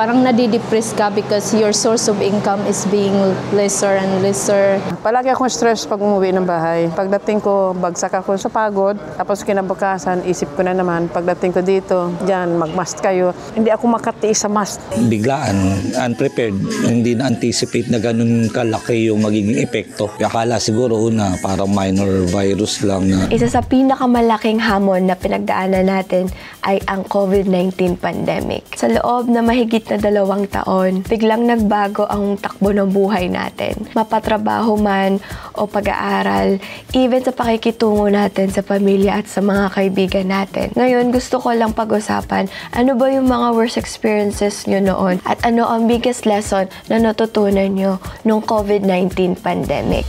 parang nadidepress ka because your source of income is being lesser and lesser. Palagi akong stress pag umuwi ng bahay. Pagdating ko, bagsak ako sa pagod. Tapos kinabukasan, isip ko na naman, pagdating ko dito, dyan, mag-mask kayo. Hindi ako makatiis sa mask. Biglaan, unprepared, hindi na-anticipate na ganun kalaki yung magiging epekto. Akala siguro una, parang minor virus lang na. Isa sa pinakamalaking hamon na pinagdaanan natin ay ang COVID-19 pandemic. Sa loob na mahigit na 2 taon, biglang nagbago ang takbo ng buhay natin. Mapatrabaho man o pag-aaral, even sa pakikitungo natin sa pamilya at sa mga kaibigan natin. Ngayon, gusto ko lang pag-usapan, ano ba yung mga worst experiences nyo noon at ano ang biggest lesson na natutunan nyo nung COVID-19 pandemic.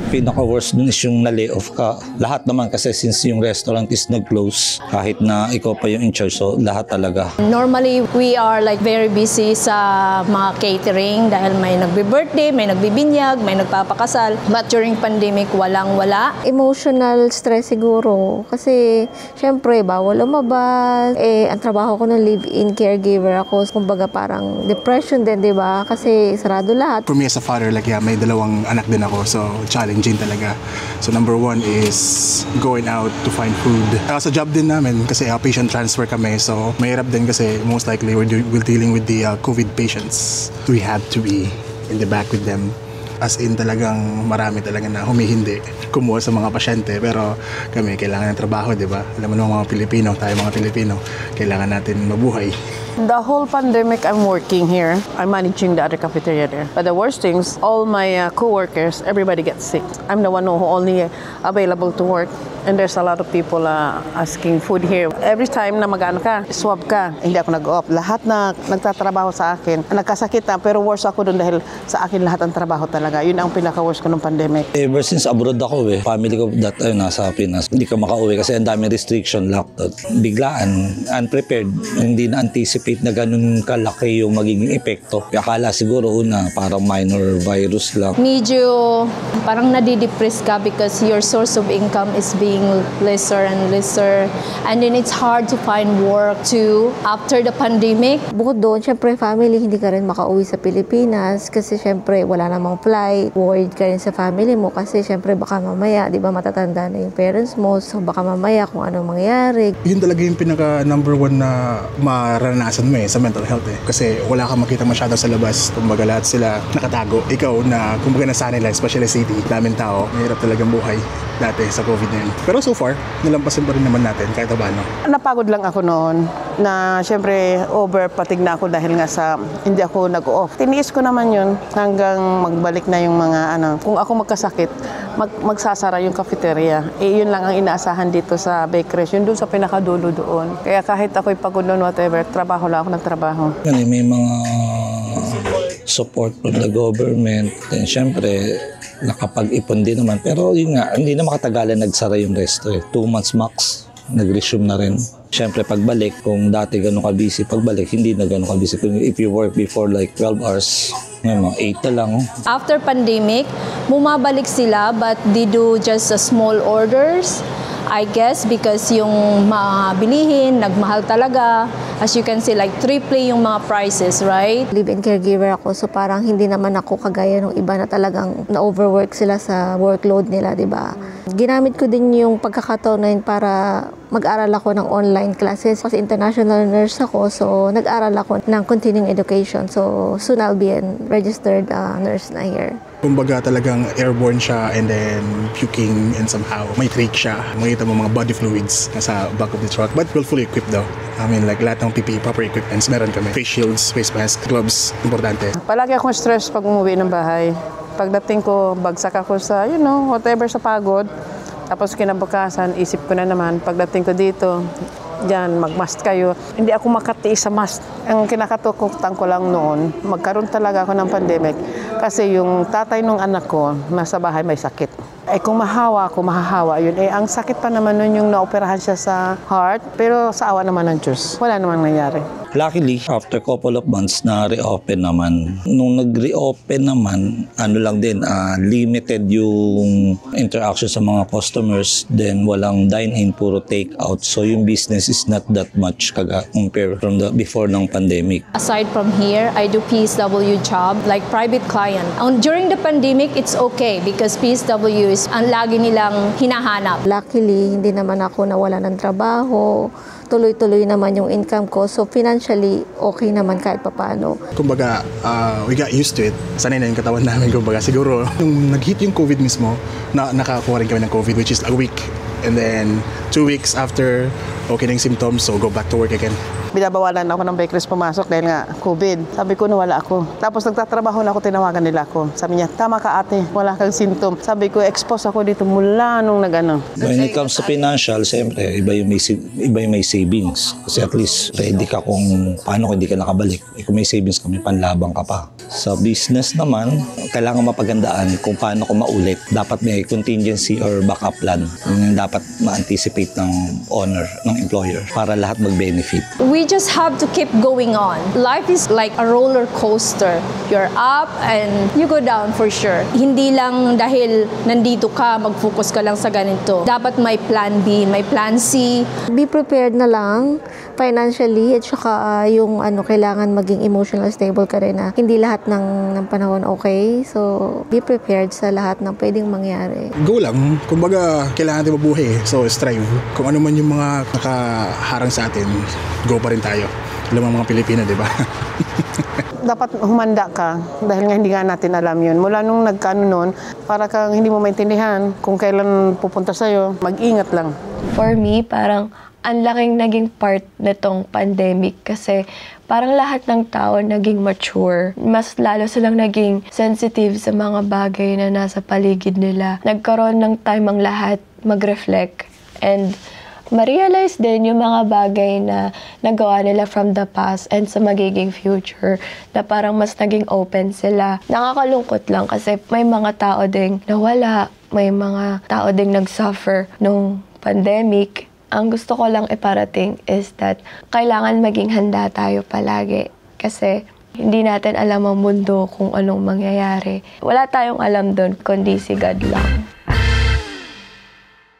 Pinaka-worst dun is yung na-layoff ka. Lahat naman kasi since yung restaurant is nag-close, kahit na ikaw pa yung in charge, so lahat talaga. Normally, we are like very busy sa mga catering dahil may nagbi-birthday, may nagbibinyag, may nagpapakasal. But during pandemic, walang-wala. Emotional stress siguro kasi syempre bawal lumabas. Ang trabaho ko ng live-in caregiver ako. Kumbaga parang depression din, di ba? Kasi sarado lahat. For me as a father, like may 2 anak din ako, so challenging talaga. So number 1 is going out to find food. Sa job din namin, kasi patient transfer kami, so mahirap din kasi most likely we're dealing with the COVID patients. We had to be in the back with them. As in talagang marami talaga na humihindi kumuha sa mga pasyente, pero kami kailangan ng trabaho, di ba? Alam mo naman mga Pilipino, tayo mga Pilipino, kailangan natin mabuhay. The whole pandemic, I'm working here. I'm managing the other cafeteria there. But the worst things, all my co-workers, everybody gets sick. I'm the one who only available to work. And there's a lot of people asking food here. Every time na mag-ano ka, swab ka, hindi ako nag-off. Lahat na nagtatrabaho sa akin, nagkasakit na, pero worse ako doon dahil sa akin lahat ang trabaho talaga. Yun ang pinaka-worst ko ng pandemic. Ever since abroad ako family ko nasa Pinas, hindi ka makauwi kasi ang daming restriction, lockdown. Biglaan, unprepared, hindi na-anticipate na ganun kalaki yung magiging epekto. Akala siguro una, parang minor virus lang. Medyo parang nadidepress ka because your source of income is being lesser and lesser. And then it's hard to find work too after the pandemic. Bukod doon, syempre family, hindi ka rin makauwi sa Pilipinas kasi syempre wala namang flight. Worried ka rin sa family mo kasi syempre baka mamaya, di ba, matatanda na yung parents mo. So baka mamaya kung anong mangyari. Yun talaga yung pinaka number 1 na maranasan mo sa mental health Kasi wala kang makita masyado sa labas. Kumbaga lahat sila nakatago. Ikaw na kumbaga nasanay lang, especially city, daming tao. Mahirap talagang buhay dati sa COVID na yun. Pero so far, nalampasan pa rin naman natin kahit paano. Napagod lang ako noon na syempre overpatig na ako dahil nga sa hindi ako nag-off. Tiniis ko naman yun hanggang magbalik na yung mga kung ako magkasakit, magsasara yung cafeteria. Yun lang ang inaasahan dito sa bakery. Yun doon sa pinakadulo doon. Kaya kahit ako'y pagod noon, whatever, trabaho lang ako ng trabaho. May mga support from the government. Then syempre, nakapag-ipon din naman. Pero yun nga, hindi na makatagalan nagsara yung resto 2 months max, nag-resume na rin. Siyempre, pagbalik, kung dati gano'n ka-busy, pagbalik, hindi na gano'n ka-busy. If you work before like 12 hours, mga 8 na lang. After pandemic, bumabalik sila but they do just small orders. I guess because yung mga bilihin, nagmahal talaga. As you can see, like triple yung mga prices, right? Live-in caregiver ako, so parang hindi naman ako kagaya ng iba na talagang na-overwork sila sa workload nila, di ba? Ginamit ko din yung pagkakataon na yun para mag-aral ako ng online classes. Kasi international nurse ako, so nag-aral ako ng continuing education. So soon I'll be a registered nurse na here. Kumbaga talagang airborne siya and then puking and somehow may trach siya. Makita mo mga body fluids nasa back of the truck. But we're fully equipped though. I mean like lahat ng PPE, proper equipments, meron kami. Face shields, face mask, gloves, importante. Palagi akong stress pag umuwi ng bahay. Pagdating ko, bagsak ako sa, whatever sa pagod. Tapos kinabukasan, isip ko na naman, pagdating ko dito, dyan, mag-mask kayo. Hindi ako makatiis sa mask. Ang kinakatukutan ko lang noon, magkaroon talaga ako ng pandemic. Kasi yung tatay ng anak ko, nasa bahay may sakit. Kung mahawa ako, mahahawa yun. Ang sakit pa naman nun yung naoperahan siya sa heart. Pero sa awa naman ng Diyos, wala namang nangyari. Luckily, after couple of months na reopen naman. Nung nag-reopen naman, ano lang din, limited yung interaction sa mga customers. Then walang dine-in, puro take-out. So yung business is not that much compared from the before ng pandemic. Aside from here, I do PSW job like private client. During the pandemic, it's okay because PSW is ang lagi nilang hinahanap. Luckily, hindi naman ako nawala ng trabaho. Tuloy-tuloy naman yung income ko. So financially, okay naman kahit papaano. Kumbaga, we got used to it. Sanay na yung katawan namin. Kumbaga, siguro, nung nag-hit yung COVID mismo, nakakuha rin kami ng COVID, which is a week. And then, 2 weeks after, okay na yung symptoms, so go back to work again. Binabawalan ako ng bakeries pumasok dahil nga COVID. Sabi ko, nawala ako. Tapos nagtatrabaho na ako, tinawagan nila ako. Sabi niya, tama ka ate, wala kang symptom. Sabi ko, expose ako dito mula nung nag-ano. When it comes to financial, siyempre, iba yung may savings. Kasi at least ready ka kung paano kung hindi ka nakabalik. Kung may savings ka, may panlabang ka pa. Sa business naman, kailangan mapagandaan kung paano ko maulit. Dapat may contingency or backup plan. Yung dapat ma-anticipate ng owner, ng employer, para lahat mag-benefit. We just have to keep going on. Life is like a roller coaster. You're up and you go down for sure. Hindi lang dahil nandito ka, mag-focus ka lang sa ganito. Dapat may plan B, may plan C. Be prepared na lang financially at saka yung kailangan maging emotional stable ka rin na hindi lahat ng panahon okay. So, be prepared sa lahat ng pwedeng mangyari. Go lang. Kumbaga, kailangan natin mabuhay. So, strive. Kung ano man yung mga nakaharang sa atin, go pa rin tayo. Alam ang mga Pilipino, di ba? Dapat humanda ka dahil nga hindi nga natin alam yun. Mula nung nagkano nun, para kang hindi mo maintindihan kung kailan pupunta sa'yo, mag-ingat lang. For me, parang ang laking naging part nitong pandemic kasi parang lahat ng tao naging mature. Mas lalo silang naging sensitive sa mga bagay na nasa paligid nila. Nagkaroon ng time ang lahat mag-reflect and ma-realize din yung mga bagay na nagawa nila from the past and sa magiging future na parang mas naging open sila. Nakakalungkot lang kasi may mga tao ding nawala, may mga tao ding nag-suffer nung pandemic. Ang gusto ko lang iparating is that kailangan maging handa tayo palagi kasi hindi natin alam ang mundo kung anong mangyayari. Wala tayong alam doon kundi si God lang.